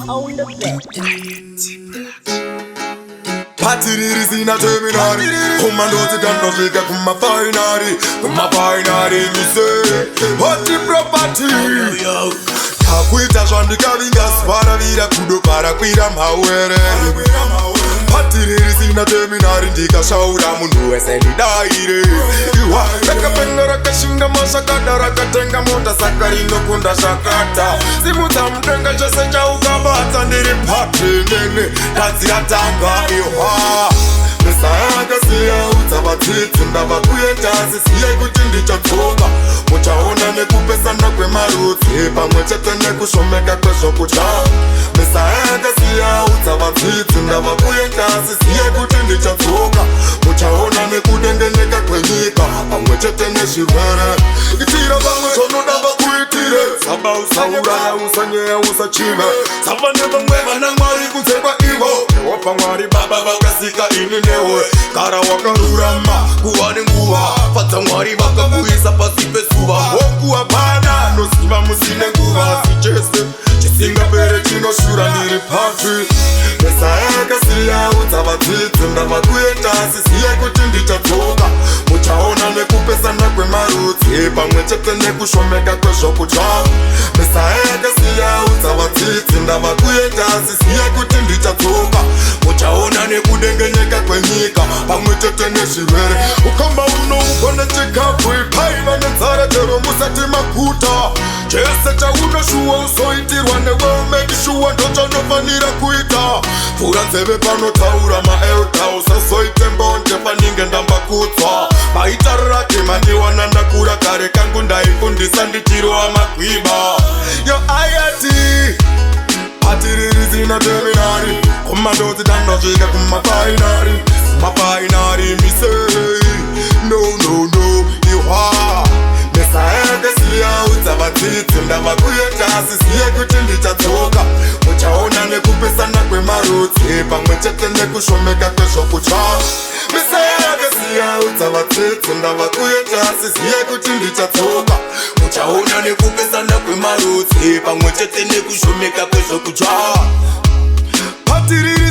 on the bed. Patiriri sina terminari Kumandoti dandofika kumafainari mise Hoti property Takuita zvandikavinga svaravira kudo parakwira mhawere Patiriri sina terminari ndikashaura munhu wese ndidaire Iwa rakapenga rakashinga mashakada rakatenga mota saka rinokunda shakata Simudza mudenga chose chaukabata ndiri patinene Dadzi yatanga iwa Mesayakasiya utsavatitsi ndava kuyendasi siye kuti ndichatsoka Muchaona nekupesana kwemarudzi pamwe chete nekushomeka kwezvokudya Mesayakasiya utsavatitsi ndava kuyendasi siye kuti ndichatsoka Muchaona nekudengeneka kwenyika pamwe chete nezvirwere Itira vamwe zvonoda vakuitire Saba usauraya usanyeya usachive Saba nevamwe vana Mwari kunze kwaivo Wapa Mwari baba vakasika ini newe Kara wakarurama kuva nenguva Fadza Mwari vakakuisa pasi pezuva Wokuwa pana nosiva musine nguva Sichese chisingapere chinoshura ndiri pasi Mesayakasiya utsavadzidzi ndava kuendasi siye kuti ndichatsoka Muchaona nekupesana kwemarudzi pamwe chete nekushomeka kwezvokudya Mesayakasiya utsavadzidzi ndava kuendasi siye kuti ndichatsoka Muchaona nekudengenyeka kwenyika pamwe chete nezvirwere Ukamba unougona chikafu ipaiva nenzara chero musati maguta Chese chaunoshuwa usoitirwa newe umeki shuwa ndochanofanira kuita Pfura nzeve panotaura maelda usazoite mbonje paninge ndambakudzwa Maita rake mandiwana ndakura kare kangu ndaifundisa ndichirwa magwiba Yo ayati Patiriri zina terminari Kumandoti dandosvika kumafainari Mafainari misei No iwa Mesayakasiya utsavadzidzi ndava kuyendasi siye kuti ndichatsoka Muchaona nekupesana kwemarudzi pamwe chete nekushomeka kwezvokudya Mesayakasiya utsavadzidzi ndava kuyendasi siye kuti ndichatsoka Muchaona nekupesana kwemarudzi pamwe chete nekushomeka kwezvokudya Patiriri